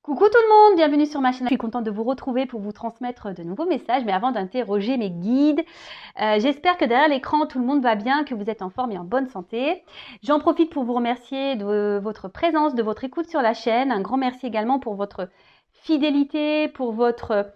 Coucou tout le monde, bienvenue sur ma chaîne. Je suis contente de vous retrouver pour vous transmettre de nouveaux messages, mais avant d'interroger mes guides, j'espère que derrière l'écran tout le monde va bien, que vous êtes en forme et en bonne santé. J'en profite pour vous remercier de votre présence, de votre écoute sur la chaîne. Un grand merci également pour votre fidélité, pour votre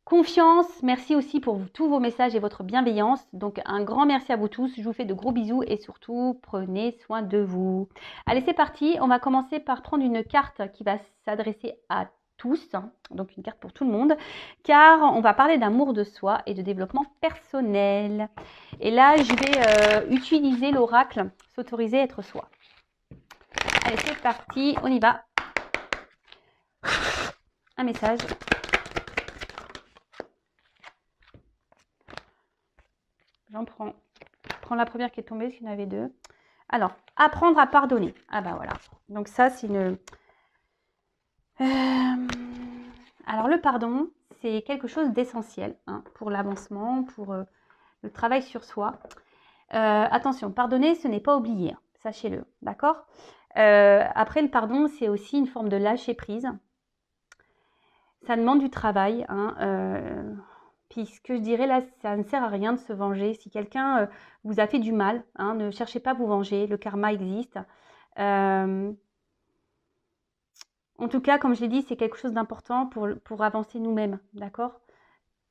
confiance. Merci aussi pour tous vos messages et votre bienveillance. Donc un grand merci à vous tous. Je vous fais de gros bisous et surtout prenez soin de vous. Allez, c'est parti. On va commencer par prendre une carte qui va s'adresser à tous, donc une carte pour tout le monde, car on va parler d'amour de soi et de développement personnel. Et là, je vais utiliser l'oracle s'autoriser à être soi. Allez, c'est parti. On y va. Un message. J'en prends. Je prends la première qui est tombée, parce qu'il y en avait deux. Alors, apprendre à pardonner. Ah bah voilà. Donc ça, c'est une... Alors le pardon, c'est quelque chose d'essentiel pour l'avancement, pour le travail sur soi. Attention, pardonner, ce n'est pas oublier. Sachez-le, d'accord? Après, le pardon, c'est aussi une forme de lâcher prise. Ça demande du travail, puis ce que je dirais là, ça ne sert à rien de se venger. Si quelqu'un vous a fait du mal, ne cherchez pas à vous venger, le karma existe. En tout cas, comme je l'ai dit, c'est quelque chose d'important pour avancer nous-mêmes, d'accord?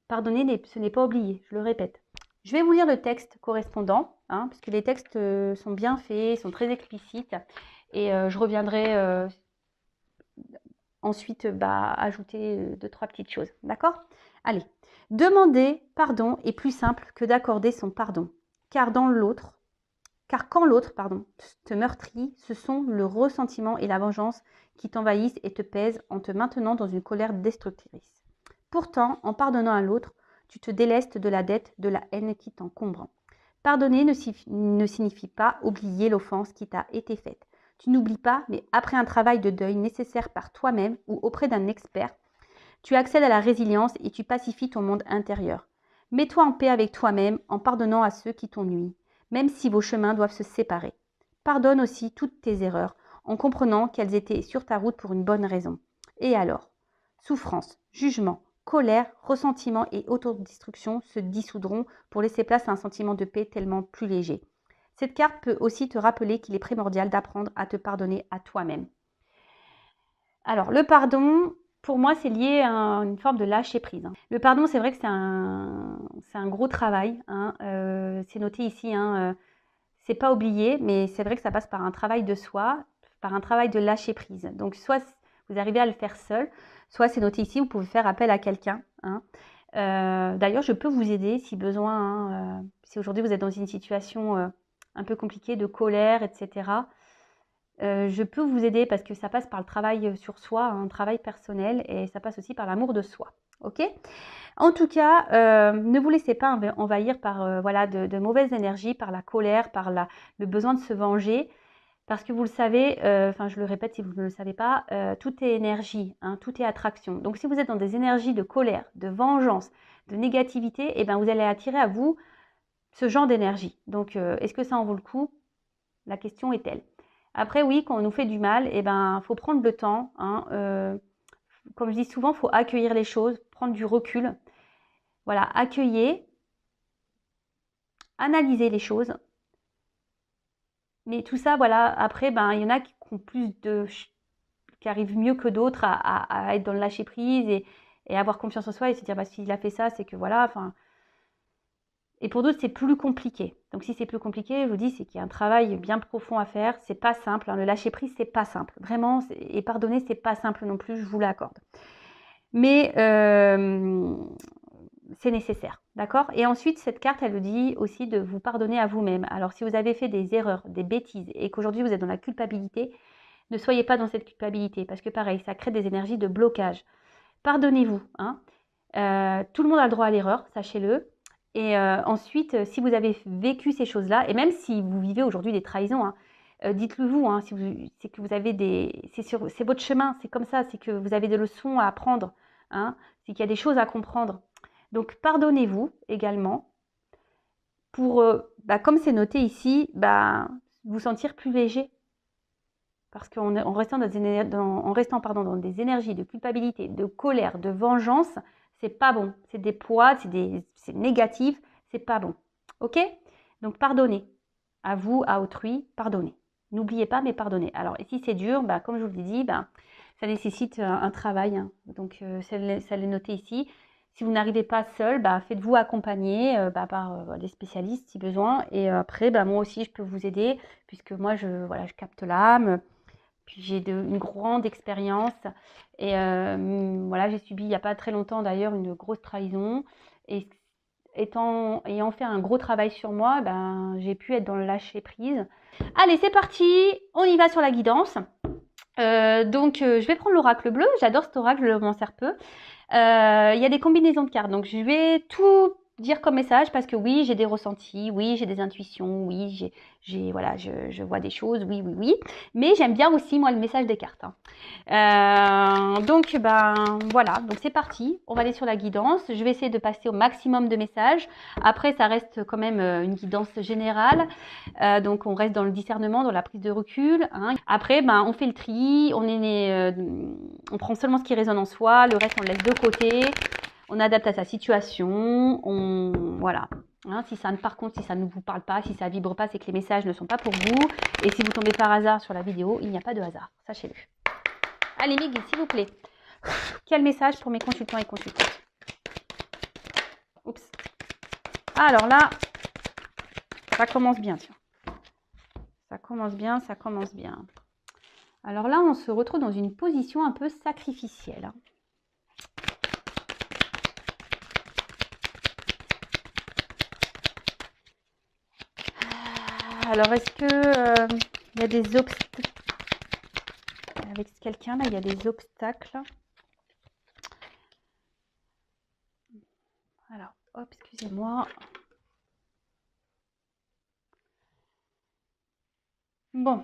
Pardonner, ce n'est pas oublier, je le répète. Je vais vous lire le texte correspondant, parce que les textes sont bien faits, sont très explicites, et je reviendrai ensuite ajouter 2-3 petites choses, d'accord? Allez. Demander pardon est plus simple que d'accorder son pardon, car quand l'autre, te meurtrit, ce sont le ressentiment et la vengeance qui t'envahissent et te pèsent en te maintenant dans une colère destructrice. Pourtant, en pardonnant à l'autre, tu te délestes de la dette, de la haine qui t'encombre. Pardonner ne signifie pas oublier l'offense qui t'a été faite. Tu n'oublies pas, mais après un travail de deuil nécessaire par toi-même ou auprès d'un expert, tu accèdes à la résilience et tu pacifies ton monde intérieur. Mets-toi en paix avec toi-même en pardonnant à ceux qui t'ont nui, même si vos chemins doivent se séparer. Pardonne aussi toutes tes erreurs en comprenant qu'elles étaient sur ta route pour une bonne raison. Et alors, souffrance, jugement, colère, ressentiment et autodestruction se dissoudront pour laisser place à un sentiment de paix tellement plus léger. Cette carte peut aussi te rappeler qu'il est primordial d'apprendre à te pardonner à toi-même. Alors, le pardon, pour moi, c'est lié à une forme de lâcher prise. Le pardon, c'est vrai que c'est un gros travail. C'est noté ici, c'est pas oublié, mais c'est vrai que ça passe par un travail de soi, par un travail de lâcher prise. Donc, soit vous arrivez à le faire seul, soit c'est noté ici, vous pouvez faire appel à quelqu'un. D'ailleurs, je peux vous aider si besoin. Si aujourd'hui vous êtes dans une situation un peu compliquée de colère, etc., je peux vous aider parce que ça passe par le travail sur soi, un travail personnel, et ça passe aussi par l'amour de soi. Ok? En tout cas, ne vous laissez pas envahir par de mauvaises énergies, par la colère, par le besoin de se venger. Parce que vous le savez, je le répète si vous ne le savez pas, tout est énergie, tout est attraction. Donc si vous êtes dans des énergies de colère, de vengeance, de négativité, eh ben, vous allez attirer à vous ce genre d'énergie. Donc est-ce que ça en vaut le coup? La question est telle. Après, oui, quand on nous fait du mal, eh ben, faut prendre le temps. Comme je dis souvent, il faut accueillir les choses, prendre du recul. Voilà, accueillir, analyser les choses. Mais tout ça, voilà, après, il y en a qui ont qui arrivent mieux que d'autres à être dans le lâcher prise et avoir confiance en soi et se dire, s'il a fait ça, c'est que voilà, Et pour d'autres, c'est plus compliqué. Donc si c'est plus compliqué, je vous dis, c'est qu'il y a un travail bien profond à faire. C'est pas simple. Le lâcher prise, c'est pas simple. Vraiment, et pardonner, c'est pas simple non plus, je vous l'accorde. Mais c'est nécessaire, d'accord? Et ensuite, cette carte, elle vous dit aussi de vous pardonner à vous-même. Alors si vous avez fait des erreurs, des bêtises, et qu'aujourd'hui vous êtes dans la culpabilité, ne soyez pas dans cette culpabilité, parce que pareil, ça crée des énergies de blocage. Pardonnez-vous. Tout le monde a le droit à l'erreur, sachez-le. Et ensuite, si vous avez vécu ces choses-là, et même si vous vivez aujourd'hui des trahisons, dites-le vous, c'est que vous avez c'est votre chemin, c'est comme ça, c'est que vous avez des leçons à apprendre, c'est qu'il y a des choses à comprendre. Donc pardonnez-vous également pour, comme c'est noté ici, vous sentir plus léger. Parce qu'en restant, en restant pardon, dans des énergies de culpabilité, de colère, de vengeance, c'est pas bon. C'est des poids, c'est négatif, c'est pas bon. Ok? Donc pardonnez. À vous, à autrui, pardonnez. N'oubliez pas, mais pardonnez. Alors, et si c'est dur, bah, comme je vous l'ai dit, bah, ça nécessite un travail. Hein. Donc, ça l'est noté ici. Si vous n'arrivez pas seul, bah, faites-vous accompagner par des spécialistes si besoin. Et après, bah, moi aussi, je peux vous aider puisque moi, voilà, je capte l'âme. Puis j'ai une grande expérience. Et voilà, j'ai subi il n'y a pas très longtemps d'ailleurs une grosse trahison. Et ayant fait un gros travail sur moi, ben, j'ai pu être dans le lâcher prise. Allez, c'est parti, on y va sur la guidance. Je vais prendre l'oracle bleu, j'adore cet oracle, je m'en sers peu. Il y a des combinaisons de cartes, donc je vais tout dire comme message parce que oui, j'ai des ressentis, oui, j'ai des intuitions, oui, voilà, je vois des choses, oui. Mais j'aime bien aussi, moi, le message des cartes. Hein. Voilà, donc c'est parti. On va aller sur la guidance. Je vais essayer de passer au maximum de messages. Après, ça reste quand même une guidance générale. Donc, on reste dans le discernement, dans la prise de recul. Hein. Après, on fait le tri. On prend seulement ce qui résonne en soi. Le reste, on le laisse de côté. On adapte à sa situation. Voilà. Hein, par contre, si ça ne vous parle pas, si ça vibre pas, c'est que les messages ne sont pas pour vous. Et si vous tombez par hasard sur la vidéo, il n'y a pas de hasard. Sachez-le. Allez, mes guides, s'il vous plaît. Quel message pour mes consultants et consultantes? Oups. Alors là, ça commence bien, tiens. Ça commence bien, ça commence bien. Alors là, on se retrouve dans une position un peu sacrificielle. Alors, est-ce que il y a des obstacles avec quelqu'un là? Il y a des obstacles. Alors, hop, excusez-moi. Bon,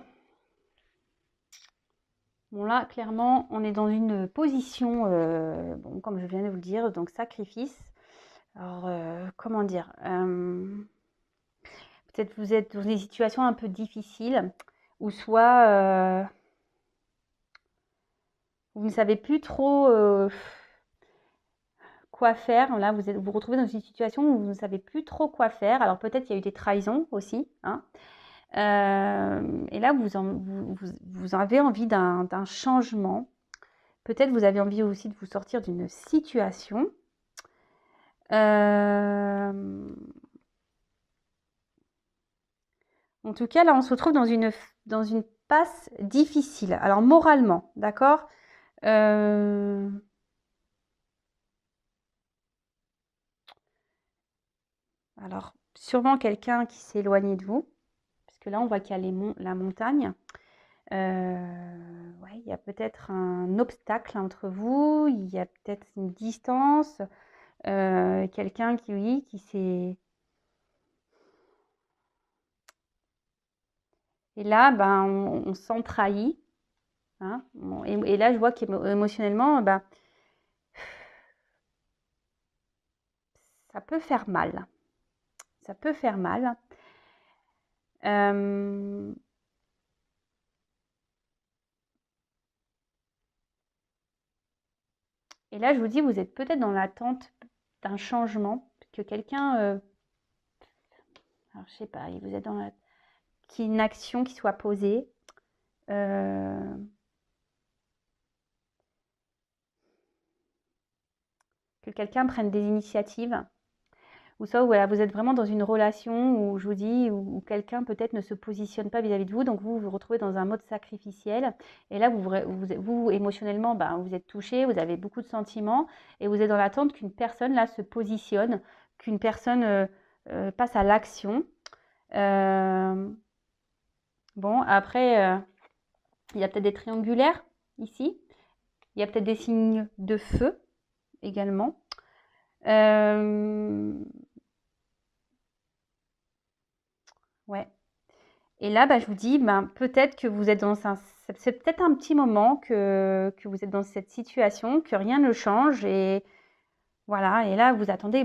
là, clairement, on est dans une position, comme je viens de vous le dire, donc sacrifice. Alors, comment dire peut-être vous êtes dans des situations un peu difficiles, ou soit vous ne savez plus trop quoi faire. Là, vous vous retrouvez dans une situation où vous ne savez plus trop quoi faire. Alors, peut-être il y a eu des trahisons aussi. Hein. Et là, vous avez envie d'un changement. Peut-être vous avez envie aussi de vous sortir d'une situation. En tout cas, là, on se retrouve dans une passe difficile. Alors, moralement, d'accord Alors, sûrement quelqu'un qui s'est éloigné de vous. Parce que là, on voit qu'il y a la montagne. Ouais, il y a peut-être un obstacle entre vous. Il y a peut-être une distance. Quelqu'un qui s'est... Et là, on se sent trahi. Hein. Et là, je vois qu'émotionnellement, ça peut faire mal. Ça peut faire mal. Et là, je vous dis, vous êtes peut-être dans l'attente d'un changement, que quelqu'un... alors, je sais pas, vous êtes dans qu'il y ait une action qui soit posée. Que quelqu'un prenne des initiatives. Ou ça, voilà, vous êtes vraiment dans une relation où, je vous dis, où quelqu'un peut-être ne se positionne pas vis-à-vis de vous, donc vous vous retrouvez dans un mode sacrificiel. Et là, vous émotionnellement, vous êtes touché, vous avez beaucoup de sentiments, et vous êtes dans l'attente qu'une personne, là, se positionne, qu'une personne passe à l'action. Bon, après, il y a peut-être des triangulaires, ici. Il y a peut-être des signes de feu, également. Ouais. Et là, je vous dis, peut-être que vous êtes c'est peut-être un petit moment que vous êtes dans cette situation, que rien ne change. Et voilà, et là, vous attendez,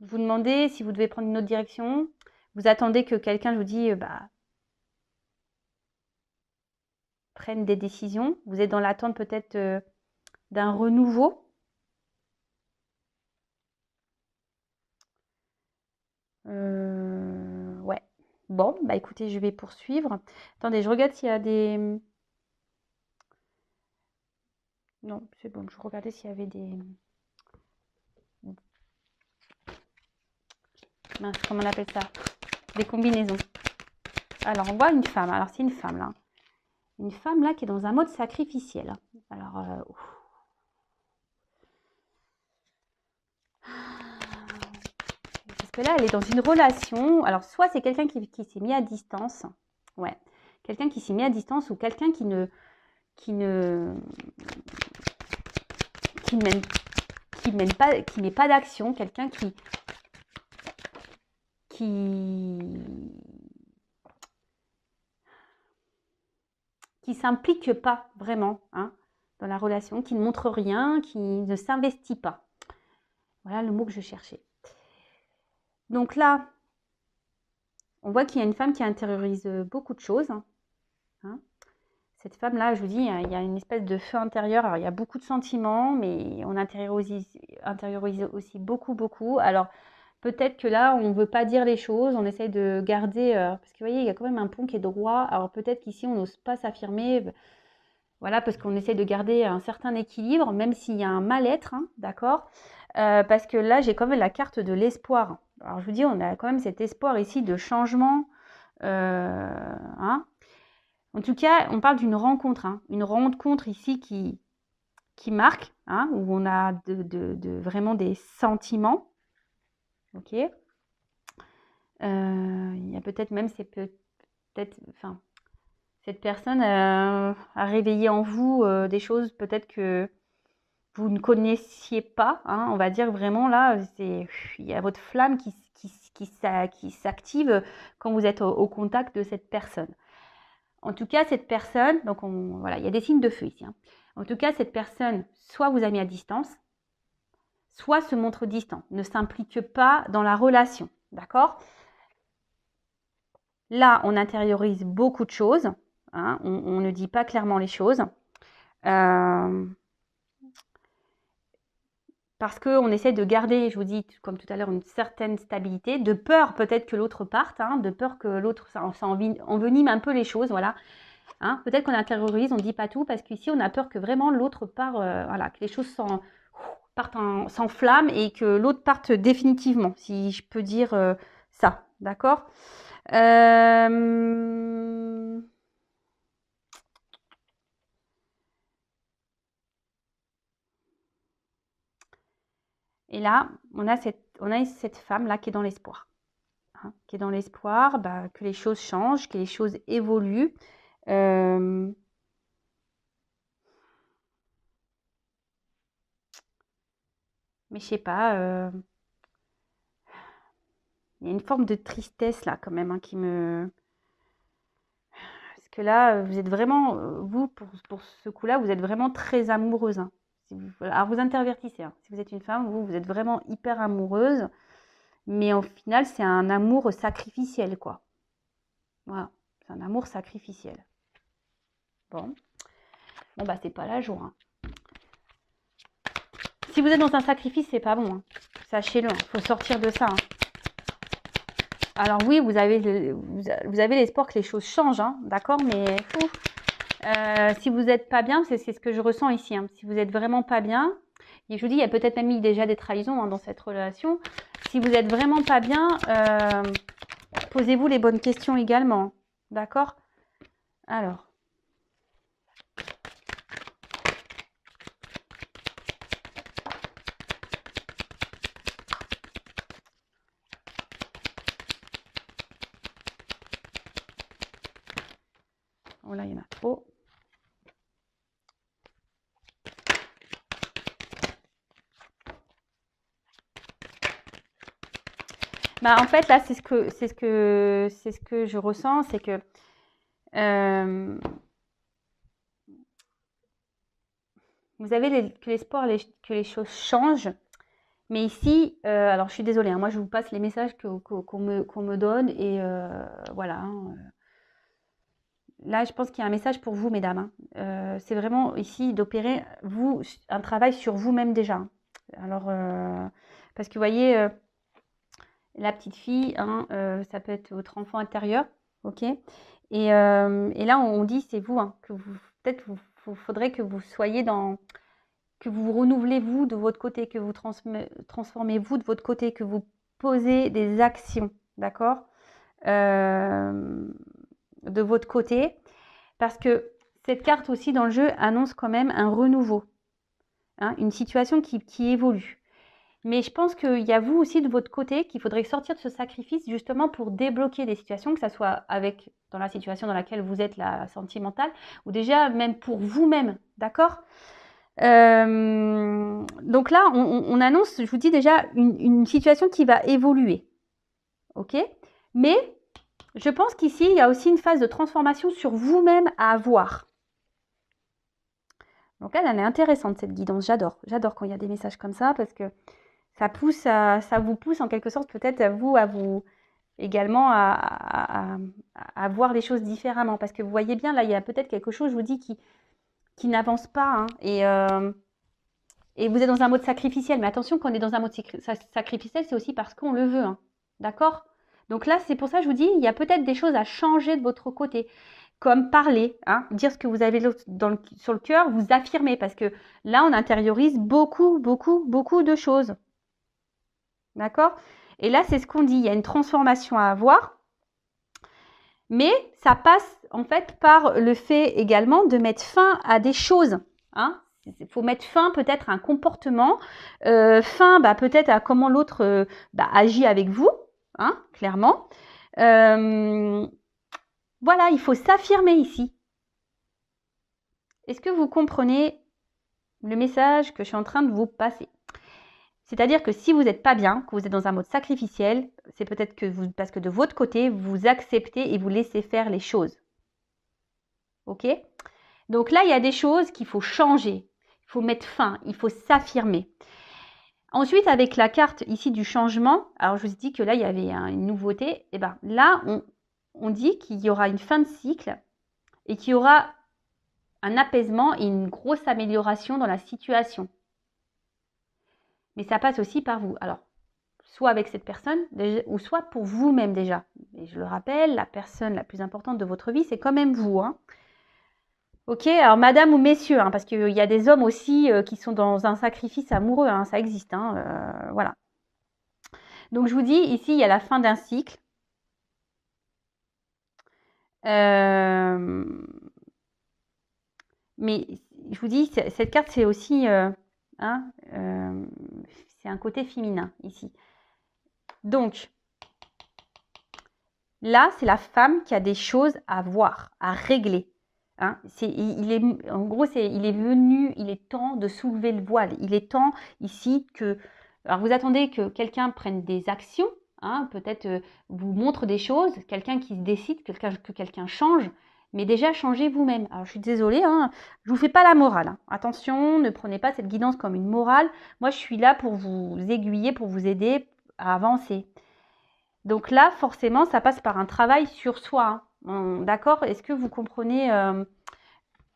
vous demandez si vous devez prendre une autre direction. Vous attendez que quelqu'un, je vous dis, prenne des décisions. Vous êtes dans l'attente peut-être d'un renouveau. Ouais. Bon, bah écoutez, je vais poursuivre. Attendez, je regarde s'il y a des... Non, c'est bon, je regardais s'il y avait des... Mince, comment on appelle ça? Des combinaisons. Alors, on voit une femme. Alors, c'est une femme, là. Une femme, là, qui est dans un mode sacrificiel. Alors, parce que là, elle est dans une relation. Alors, soit c'est quelqu'un qui s'est mis à distance. Ouais. Quelqu'un qui s'est mis à distance ou quelqu'un qui ne met pas d'action. Quelqu'un qui s'implique pas vraiment hein, dans la relation, qui ne montre rien, qui ne s'investit pas. Voilà le mot que je cherchais. Donc là, on voit qu'il y a une femme qui intériorise beaucoup de choses. Hein. Cette femme-là, je vous dis, il y a une espèce de feu intérieur. Alors, il y a beaucoup de sentiments, mais on intériorise aussi beaucoup, beaucoup. Alors, peut-être que là, on ne veut pas dire les choses, on essaye de garder... parce que vous voyez, il y a quand même un pont qui est droit. Alors, peut-être qu'ici, on n'ose pas s'affirmer. Voilà, parce qu'on essaie de garder un certain équilibre, même s'il y a un mal-être, hein, d'accord parce que là, j'ai quand même la carte de l'espoir. Alors, je vous dis, on a quand même cet espoir ici de changement. Hein. En tout cas, on parle d'une rencontre. Hein, une rencontre ici qui marque, hein, où on a vraiment des sentiments. Ok. Il y a peut-être même, c'est peut-être... Enfin, cette personne a réveillé en vous des choses peut-être que vous ne connaissiez pas. Hein, on va dire vraiment là, il y a votre flamme qui s'active quand vous êtes au contact de cette personne. En tout cas, cette personne, donc voilà, il y a des signes de feu ici. Hein. En tout cas, cette personne, soit vous a mis à distance, soit se montre distant, ne s'implique pas dans la relation. D'accord ? Là, on intériorise beaucoup de choses. Hein, on ne dit pas clairement les choses. Parce qu'on essaie de garder, je vous dis, comme tout à l'heure, une certaine stabilité, de peur peut-être que l'autre parte, hein, de peur que l'autre, ça envenime un peu les choses, voilà. Hein, peut-être qu'on intériorise, on ne dit pas tout, parce qu'ici, on a peur que vraiment l'autre part, voilà, que les choses s'enflamment et que l'autre parte définitivement, si je peux dire ça, d'accord Et là, on a cette femme-là qui est dans l'espoir. Hein, qui est dans l'espoir que les choses changent, que les choses évoluent. Mais je sais pas, il y a une forme de tristesse là quand même hein, qui me... Parce que là, vous êtes vraiment, vous, pour ce coup-là, vous êtes vraiment très amoureuse. Hein. Alors vous intervertissez. Hein. Si vous êtes une femme, vous êtes vraiment hyper amoureuse. Mais au final, c'est un amour sacrificiel, quoi. Voilà, c'est un amour sacrificiel. Bon, bah c'est pas la joie. Hein. Si vous êtes dans un sacrifice, c'est pas bon. Hein. Sachez-le, il faut sortir de ça. Hein. Alors oui, vous avez l'espoir que les choses changent, hein, d'accord, mais si vous n'êtes pas bien, c'est ce que je ressens ici. Hein. Si vous n'êtes vraiment pas bien, et je vous dis, il y a peut-être même déjà des trahisons hein, dans cette relation. Si vous n'êtes vraiment pas bien, posez-vous les bonnes questions également, d'accord? Alors. Oh là, il y en a trop. Bah, en fait, là, c'est ce que je ressens, c'est que vous avez que l'espoir que les choses changent. Mais ici, alors je suis désolée, hein, moi je vous passe les messages qu'on me donne et voilà. Hein, là, je pense qu'il y a un message pour vous, mesdames. Hein. C'est vraiment ici d'opérer, vous, un travail sur vous-même déjà. Hein. Alors, parce que vous voyez, la petite fille, hein, ça peut être votre enfant intérieur, ok? Et là, on dit, c'est vous, hein, que vous, peut-être, vous faudrait que vous soyez dans, que vous vous renouvelez vous de votre côté, que vous transformez vous de votre côté, que vous posez des actions, d'accord? De votre côté, parce que cette carte aussi dans le jeu annonce quand même un renouveau, hein, une situation qui évolue. Mais je pense qu'il y a vous aussi de votre côté qu'il faudrait sortir de ce sacrifice justement pour débloquer des situations, que ce soit avec, dans la situation dans laquelle vous êtes, la sentimentale, ou déjà même pour vous-même, d'accord? Donc là, on annonce, je vous dis déjà, une situation qui va évoluer, ok? Mais je pense qu'ici, il y a aussi une phase de transformation sur vous-même à avoir. Donc elle est intéressante cette guidance, j'adore quand il y a des messages comme ça parce que ça vous pousse en quelque sorte peut-être à vous également à voir les choses différemment. Parce que vous voyez bien, là, il y a peut-être quelque chose, je vous dis, qui n'avance pas. Hein, et vous êtes dans un mode sacrificiel. Mais attention, quand on est dans un mode sacrificiel, c'est aussi parce qu'on le veut. Hein, d'accord? Donc là, c'est pour ça que je vous dis, il y a peut-être des choses à changer de votre côté. Comme parler, hein, dire ce que vous avez sur le cœur, vous affirmer. Parce que là, on intériorise beaucoup de choses. D'accord? Et là, c'est ce qu'on dit. Il y a une transformation à avoir. Mais ça passe en fait par le fait également de mettre fin à des choses. Hein? Il faut mettre fin peut-être à un comportement, fin peut-être à comment l'autre agit avec vous, hein, clairement. Voilà, il faut s'affirmer ici. Est-ce que vous comprenez le message que je suis en train de vous passer? C'est-à-dire que si vous n'êtes pas bien, que vous êtes dans un mode sacrificiel, c'est peut-être que parce que de votre côté, vous acceptez et vous laissez faire les choses. Ok? Donc là, il y a des choses qu'il faut changer. Il faut mettre fin, il faut s'affirmer. Ensuite, avec la carte ici du changement, alors je vous ai dit que là, il y avait une nouveauté. Et bien là, on dit qu'il y aura une fin de cycle et qu'il y aura un apaisement et une grosse amélioration dans la situation. Mais ça passe aussi par vous. Alors, soit avec cette personne, ou soit pour vous-même déjà. Et je le rappelle, la personne la plus importante de votre vie, c'est quand même vous. Hein. Ok, alors madame ou messieurs, hein, parce qu'il y a des hommes aussi qui sont dans un sacrifice amoureux, hein, ça existe. Hein, voilà. Donc je vous dis, ici, il y a la fin d'un cycle. Mais je vous dis, cette carte, c'est aussi... c'est un côté féminin, ici. Donc, là, c'est la femme qui a des choses à voir, à régler. Hein, en gros, il est venu, il est temps de soulever le voile. Il est temps ici que... Alors, vous attendez que quelqu'un prenne des actions, hein, peut-être vous montre des choses, quelqu'un qui se décide, que quelqu'un change, mais déjà, changez vous-même. Alors, je suis désolée, hein, je ne vous fais pas la morale. Hein. Attention, ne prenez pas cette guidance comme une morale. Moi, je suis là pour vous aiguiller, pour vous aider à avancer. Donc là, forcément, ça passe par un travail sur soi. Hein. D'accord? Est-ce que vous comprenez,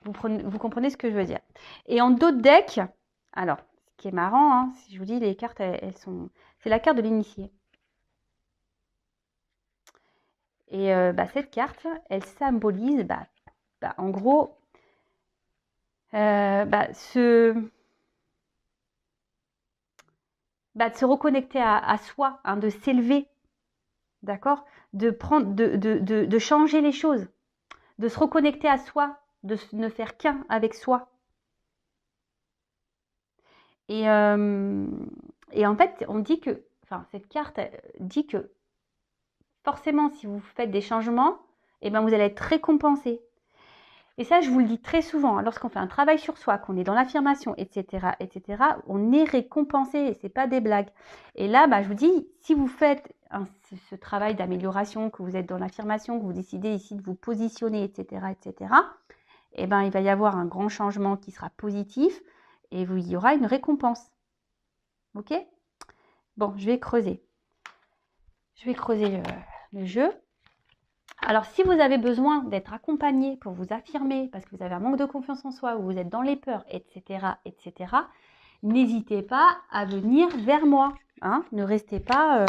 vous comprenez ce que je veux dire? Et en d'autres decks, alors, ce qui est marrant, hein, si je vous dis, les cartes, elles sont... C'est la carte de l'initié. Et cette carte, elle symbolise, en gros, de se reconnecter à soi, hein, de s'élever. D'accord? De changer les choses, de se reconnecter à soi, de ne faire qu'un avec soi. Et en fait, on dit que, cette carte dit que forcément, si vous faites des changements, vous allez être récompensé. Et ça, je vous le dis très souvent, hein, lorsqu'on fait un travail sur soi, qu'on est dans l'affirmation, etc., on est récompensé et c'est pas des blagues. Et là, je vous dis, si vous faites ce travail d'amélioration, que vous êtes dans l'affirmation, que vous décidez ici de vous positionner, etc., il va y avoir un grand changement qui sera positif et il y aura une récompense. Ok? Bon, je vais creuser. Je vais creuser le jeu. Alors, si vous avez besoin d'être accompagné pour vous affirmer, parce que vous avez un manque de confiance en soi, ou vous êtes dans les peurs, etc., n'hésitez pas à venir vers moi. Hein, ne restez pas...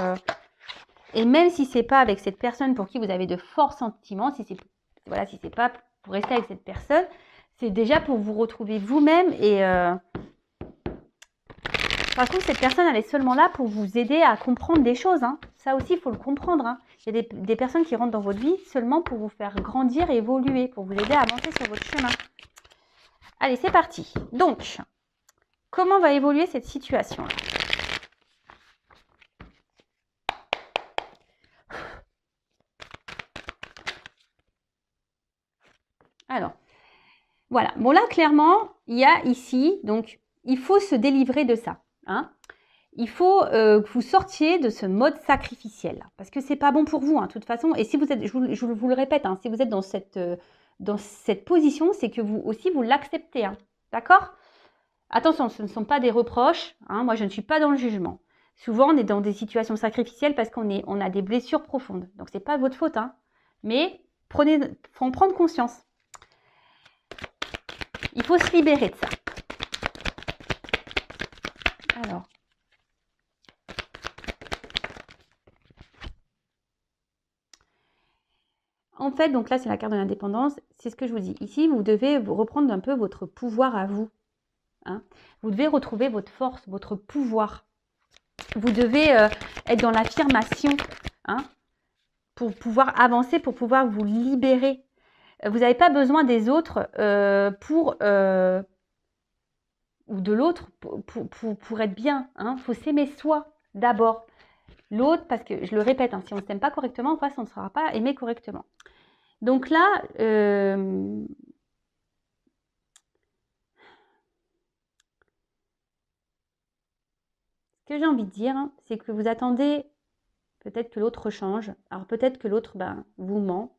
Et même si ce n'est pas avec cette personne pour qui vous avez de forts sentiments, si c'est voilà, si c'est pas pour rester avec cette personne, c'est déjà pour vous retrouver vous-même. Et par contre, cette personne, elle est seulement là pour vous aider à comprendre des choses. Hein. Ça aussi, il faut le comprendre. Hein. Il y a des personnes qui rentrent dans votre vie seulement pour vous faire grandir et évoluer, pour vous aider à avancer sur votre chemin. Allez, c'est parti. Donc, comment va évoluer cette situation-là ? Alors, voilà. Bon, là, clairement, il y a ici, donc, il faut se délivrer de ça. Hein. Il faut que vous sortiez de ce mode sacrificiel. Parce que ce n'est pas bon pour vous, hein, de toute façon. Et si vous êtes, je vous le répète, hein, si vous êtes dans cette position, c'est que vous aussi, vous l'acceptez. Hein, d'accord ? Attention, ce ne sont pas des reproches. Hein, moi, je ne suis pas dans le jugement. Souvent, on est dans des situations sacrificielles parce qu'on a des blessures profondes. Donc, ce n'est pas votre faute. Hein, mais il faut en prendre conscience. Il faut se libérer de ça. Alors. En fait, donc là, c'est la carte de l'indépendance. C'est ce que je vous dis. Ici, vous devez reprendre un peu votre pouvoir à vous. Hein. Vous devez retrouver votre force, votre pouvoir. Vous devez être dans l'affirmation, hein, pour pouvoir avancer, pour pouvoir vous libérer. Vous n'avez pas besoin des autres ou de l'autre pour être bien. Il faut s'aimer soi d'abord. L'autre, parce que je le répète, hein, si on ne s'aime pas correctement, en face, on ne sera pas aimé correctement. Donc là, ce que j'ai envie de dire, hein, c'est que vous attendez peut-être que l'autre change. Alors peut-être que l'autre vous ment.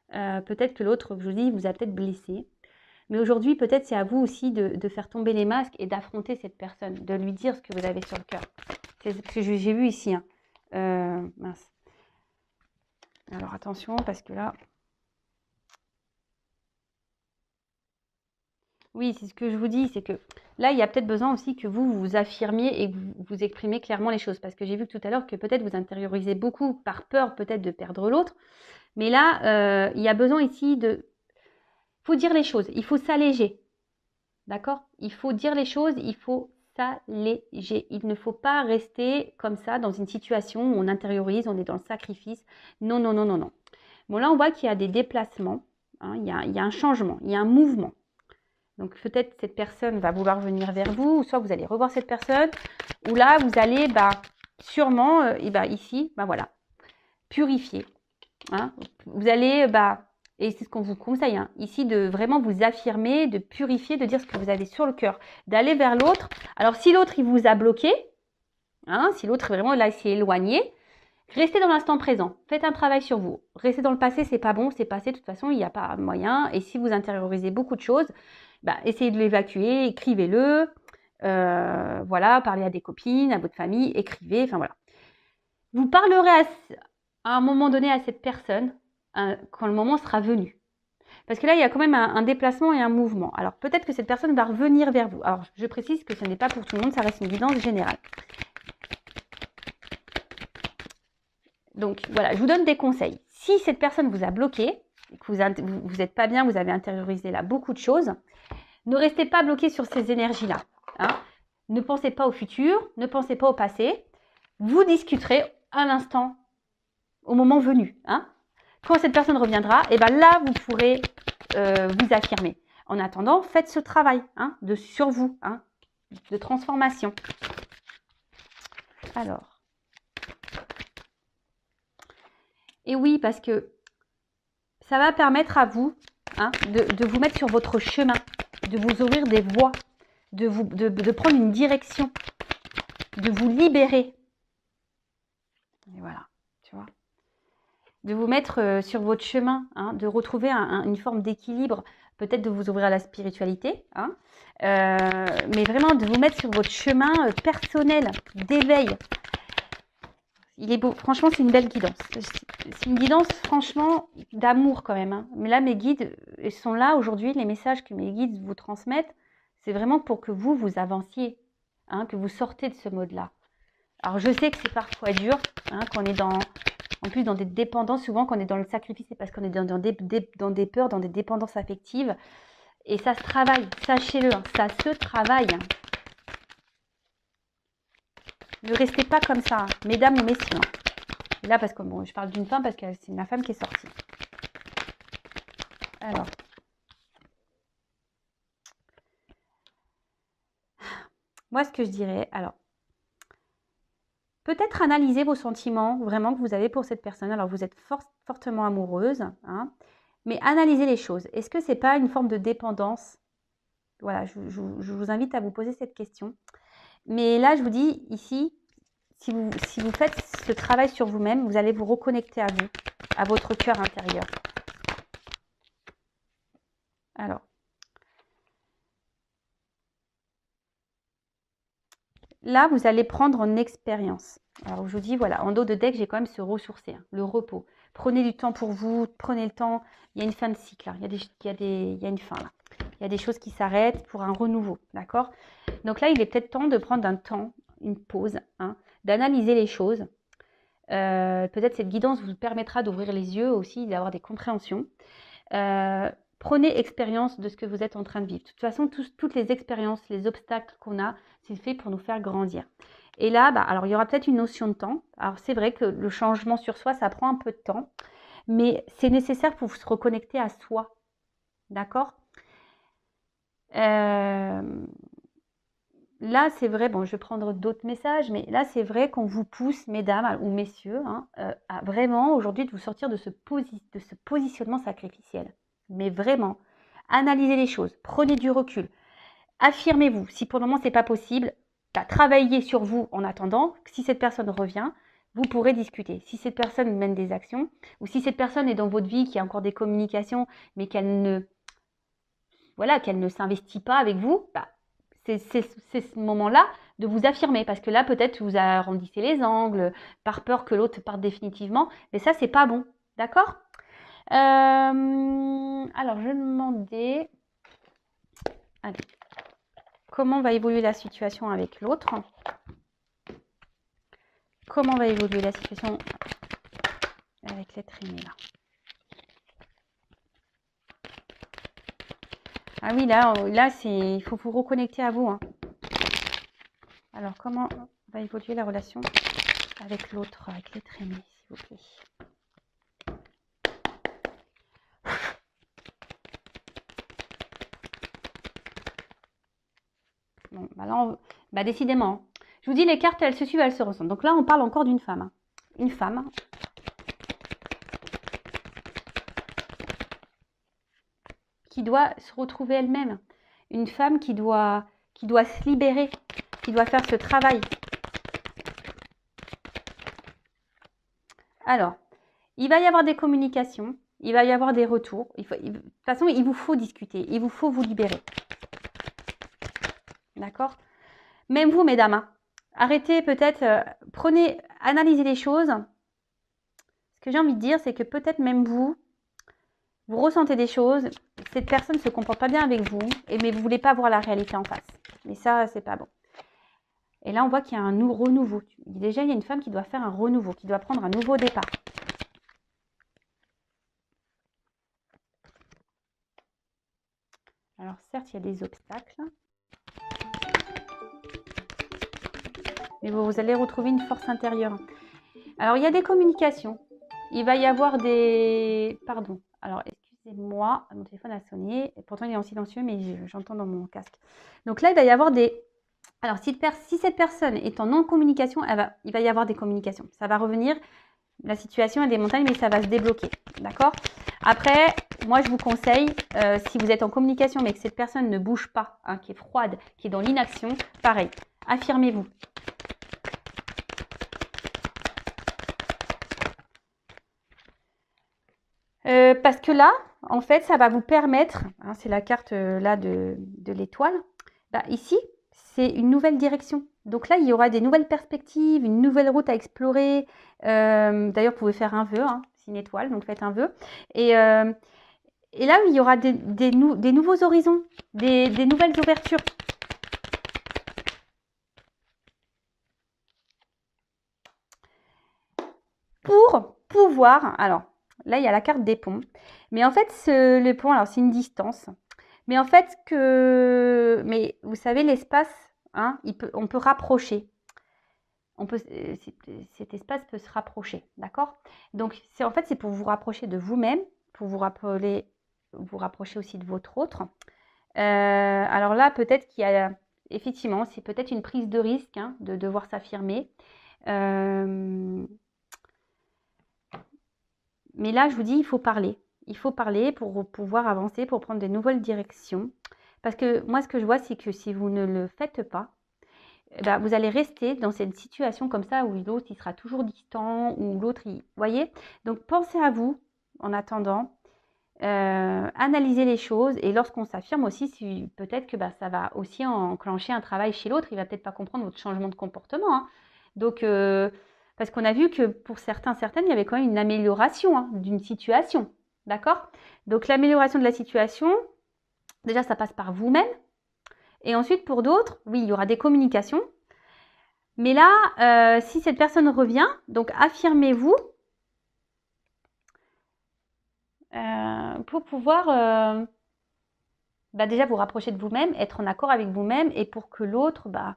Peut-être que l'autre, je vous dis, vous a peut-être blessé. Mais aujourd'hui, peut-être c'est à vous aussi de faire tomber les masques et d'affronter cette personne, de lui dire ce que vous avez sur le cœur. C'est ce que j'ai vu ici. Hein. Mince. Alors attention, parce que là... Oui, c'est ce que je vous dis, c'est que là, il y a peut-être besoin aussi que vous vous affirmiez et que vous exprimez clairement les choses. Parce que j'ai vu tout à l'heure que peut-être vous intériorisez beaucoup par peur peut-être de perdre l'autre. Mais là, il y a besoin ici de... Il faut dire les choses, il faut s'alléger. D'accord ? Il faut dire les choses, il faut s'alléger. Il ne faut pas rester comme ça dans une situation où on intériorise, on est dans le sacrifice. Non, non, non, non, non. Bon, là, on voit qu'il y a des déplacements. Hein, il y a un changement, il y a un mouvement. Donc peut-être cette personne va vouloir venir vers vous, ou soit vous allez revoir cette personne, ou là vous allez sûrement, ici, voilà, purifier. Hein. Vous allez, et c'est ce qu'on vous conseille, hein, ici de vraiment vous affirmer, de purifier, de dire ce que vous avez sur le cœur, d'aller vers l'autre. Alors si l'autre il vous a bloqué, hein, si l'autre vraiment là s'est éloigné, restez dans l'instant présent, faites un travail sur vous. Restez dans le passé, c'est pas bon, c'est passé, de toute façon il n'y a pas moyen. Et si vous intériorisez beaucoup de choses, essayez de l'évacuer, écrivez-le, voilà, parlez à des copines, à votre famille, écrivez, enfin voilà. Vous parlerez à un moment donné à cette personne quand le moment sera venu. Parce que là, il y a quand même un déplacement et un mouvement. Alors peut-être que cette personne va revenir vers vous. Alors je précise que ce n'est pas pour tout le monde, ça reste une guidance générale. Donc voilà, je vous donne des conseils. Si cette personne vous a bloqué, que vous n'êtes pas bien, vous avez intériorisé là beaucoup de choses, ne restez pas bloqué sur ces énergies-là. Hein. Ne pensez pas au futur, ne pensez pas au passé. Vous discuterez à l'instant, au moment venu. Hein. Quand cette personne reviendra, là, vous pourrez vous affirmer. En attendant, faites ce travail sur vous, de transformation. Alors. Et oui, parce que ça va permettre à vous de vous mettre sur votre chemin, de vous ouvrir des voies, de prendre une direction, de vous libérer. Et voilà, tu vois. De vous mettre sur votre chemin, de retrouver une forme d'équilibre, peut-être de vous ouvrir à la spiritualité, mais vraiment de vous mettre sur votre chemin personnel d'éveil. Il est beau. Franchement, c'est une belle guidance. C'est une guidance, franchement, d'amour quand même. Hein. Mais là, mes guides sont là aujourd'hui. Les messages que mes guides vous transmettent, c'est vraiment pour que vous avanciez, hein, que vous sortez de ce mode-là. Alors, je sais que c'est parfois dur, hein, qu'on est en plus dans des dépendances. Souvent, quand on est dans le sacrifice, c'est parce qu'on est dans des peurs, dans des dépendances affectives. Et ça se travaille, sachez-le, hein, ça se travaille. Hein. Ne restez pas comme ça, hein, mesdames ou messieurs. Hein. Et là, parce que bon, je parle d'une femme parce que c'est ma femme qui est sortie. Alors. Moi, ce que je dirais, alors, peut-être analyser vos sentiments vraiment que vous avez pour cette personne. Alors, vous êtes fortement amoureuse, hein, mais analysez les choses. Est-ce que ce n'est pas une forme de dépendance? Voilà, je vous invite à vous poser cette question. Mais là, je vous dis ici, si vous faites ce travail sur vous-même, vous allez vous reconnecter à vous, à votre cœur intérieur. Alors, là, vous allez prendre en expérience. Alors, je vous dis, voilà, en dos de deck, j'ai quand même se ressourcer, hein, le repos. Prenez du temps pour vous, prenez le temps. Il y a une fin de cycle, hein. Il y a une fin, là. Il y a des choses qui s'arrêtent pour un renouveau, d'accord? Donc là, il est peut-être temps de prendre un temps, une pause, hein, d'analyser les choses. Peut-être cette guidance vous permettra d'ouvrir les yeux aussi, d'avoir des compréhensions. Prenez expérience de ce que vous êtes en train de vivre. De toute façon, toutes les expériences, les obstacles qu'on a, c'est fait pour nous faire grandir. Et là, alors il y aura peut-être une notion de temps. Alors c'est vrai que le changement sur soi, ça prend un peu de temps, mais c'est nécessaire pour se reconnecter à soi. D'accord? Là, c'est vrai, bon, je vais prendre d'autres messages, mais là, c'est vrai qu'on vous pousse, mesdames ou messieurs, hein, à vraiment aujourd'hui de vous sortir de ce positionnement sacrificiel. Mais vraiment, analysez les choses, prenez du recul, affirmez-vous. Si pour le moment, ce n'est pas possible, travaillez sur vous en attendant. Si cette personne revient, vous pourrez discuter. Si cette personne mène des actions, ou si cette personne est dans votre vie, qui a encore des communications, mais qu'elle ne s'investit pas avec vous, c'est ce moment-là de vous affirmer. Parce que là, peut-être vous arrondissez les angles, par peur que l'autre parte définitivement. Mais ça, c'est pas bon. D'accord? Alors, je me demandais... Allez. Comment va évoluer la situation avec l'autre? Comment va évoluer la situation avec l'être aimé là? Ah oui, là il faut vous reconnecter à vous. Hein. Alors, comment va évoluer la relation avec l'autre, avec l'être aimé, s'il vous plaît? Bon, là, décidément. Je vous dis, les cartes, elles se suivent, elles se ressemblent. Donc là, on parle encore d'une femme. Hein. Une femme. Qui doit se retrouver elle-même. Une femme qui doit se libérer, qui doit faire ce travail. Alors, il va y avoir des communications, il va y avoir des retours. De toute façon, il vous faut discuter, il vous faut vous libérer. D'accord? Même vous, mesdames, hein, arrêtez peut-être, analysez les choses. Ce que j'ai envie de dire, c'est que peut-être même vous ressentez des choses, cette personne ne se comporte pas bien avec vous, mais vous ne voulez pas voir la réalité en face. Mais ça, c'est pas bon. Et là, on voit qu'il y a un renouveau. Déjà, il y a une femme qui doit faire un renouveau, qui doit prendre un nouveau départ. Alors, certes, il y a des obstacles. Mais vous allez retrouver une force intérieure. Alors, il y a des communications. Il va y avoir des... Pardon. Alors, excusez-moi, mon téléphone a sonné. Et pourtant, il est en silencieux, mais j'entends dans mon casque. Donc là, il va y avoir des... Alors, si cette personne est en non-communication, il va y avoir des communications. Ça va revenir. La situation est des montagnes, mais ça va se débloquer. D'accord? Après, moi, je vous conseille, si vous êtes en communication, mais que cette personne ne bouge pas, hein, qui est froide, qui est dans l'inaction, pareil, affirmez-vous. Parce que là, en fait, ça va vous permettre, c'est la carte là de l'étoile, ici, c'est une nouvelle direction. Donc là, il y aura des nouvelles perspectives, une nouvelle route à explorer. D'ailleurs, vous pouvez faire un vœu, hein, c'est une étoile, donc faites un vœu. Et là, il y aura des nouveaux horizons, des nouvelles ouvertures. Pour pouvoir, alors là, il y a la carte des ponts. Mais en fait, le pont, alors c'est une distance. Mais en fait, mais vous savez, l'espace, hein, on peut rapprocher. Cet espace peut se rapprocher, d'accord? Donc, en fait, c'est pour vous rapprocher de vous-même, pour vous rapprocher aussi de votre autre. Alors là, peut-être qu'il y a, effectivement, c'est peut-être une prise de risque, hein, de devoir s'affirmer. Mais là, je vous dis, il faut parler. Il faut parler pour pouvoir avancer, pour prendre de nouvelles directions. Parce que moi, ce que je vois, c'est que si vous ne le faites pas, bah, vous allez rester dans cette situation comme ça où l'autre, il sera toujours distant, ou l'autre, vous voyez? Donc, pensez à vous en attendant. Analyser les choses. Et lorsqu'on s'affirme aussi, peut-être que bah, ça va aussi enclencher un travail chez l'autre. Il va peut-être pas comprendre votre changement de comportement. Hein. Donc, parce qu'on a vu que pour certaines, il y avait quand même une amélioration, hein, d'une situation. D'accord? Donc, l'amélioration de la situation, déjà, ça passe par vous-même. Et ensuite, pour d'autres, oui, il y aura des communications. Mais là, si cette personne revient, donc affirmez-vous pour pouvoir bah, déjà vous rapprocher de vous-même, être en accord avec vous-même et pour que l'autre bah,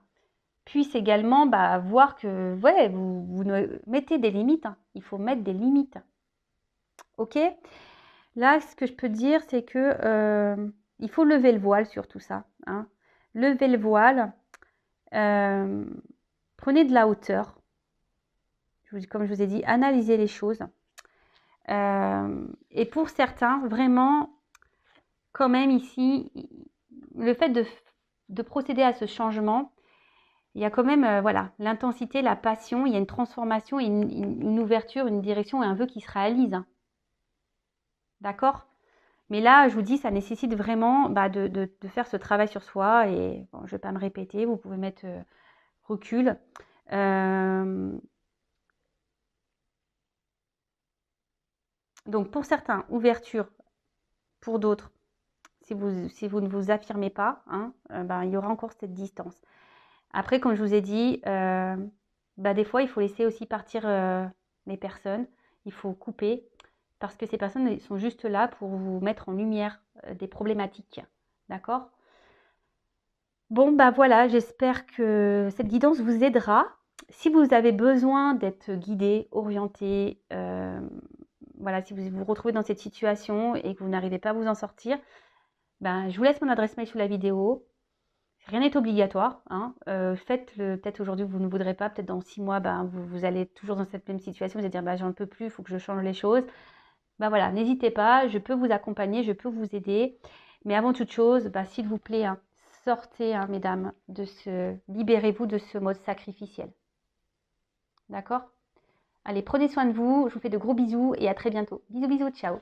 puisse également bah, voir que ouais, vous mettez des limites. Hein. Il faut mettre des limites. Ok? Là, ce que je peux dire, c'est que il faut lever le voile sur tout ça. Hein. Levez le voile. Prenez de la hauteur. Comme je vous ai dit, analysez les choses. Et pour certains, vraiment, quand même ici, le fait de procéder à ce changement, il y a quand même voilà, l'intensité, la passion, il y a une transformation, une ouverture, une direction et un vœu qui se réalise. Hein. D'accord? Mais là, je vous dis, ça nécessite vraiment bah, de faire ce travail sur soi. Et bon, je ne vais pas me répéter, vous pouvez mettre recul. Donc pour certains, ouverture. Pour d'autres, si vous ne vous affirmez pas, hein, ben, il y aura encore cette distance. Après, comme je vous ai dit, bah, des fois, il faut laisser aussi partir les personnes. Il faut couper parce que ces personnes sont juste là pour vous mettre en lumière des problématiques. D'accord? Bon, bah voilà, j'espère que cette guidance vous aidera. Si vous avez besoin d'être guidé, orienté, voilà, si vous vous retrouvez dans cette situation et que vous n'arrivez pas à vous en sortir, ben, je vous laisse mon adresse mail sous la vidéo. Rien n'est obligatoire. Hein. Faites-le peut-être aujourd'hui, vous ne voudrez pas. Peut-être dans 6 mois, ben, vous allez toujours dans cette même situation. Vous allez dire, ben, j'en peux plus, il faut que je change les choses. Ben, voilà, n'hésitez pas, je peux vous accompagner, je peux vous aider. Mais avant toute chose, ben, s'il vous plaît, hein, sortez, hein, mesdames, libérez-vous de ce mode sacrificiel. D'accord? Allez, prenez soin de vous. Je vous fais de gros bisous et à très bientôt. Bisous, bisous, ciao.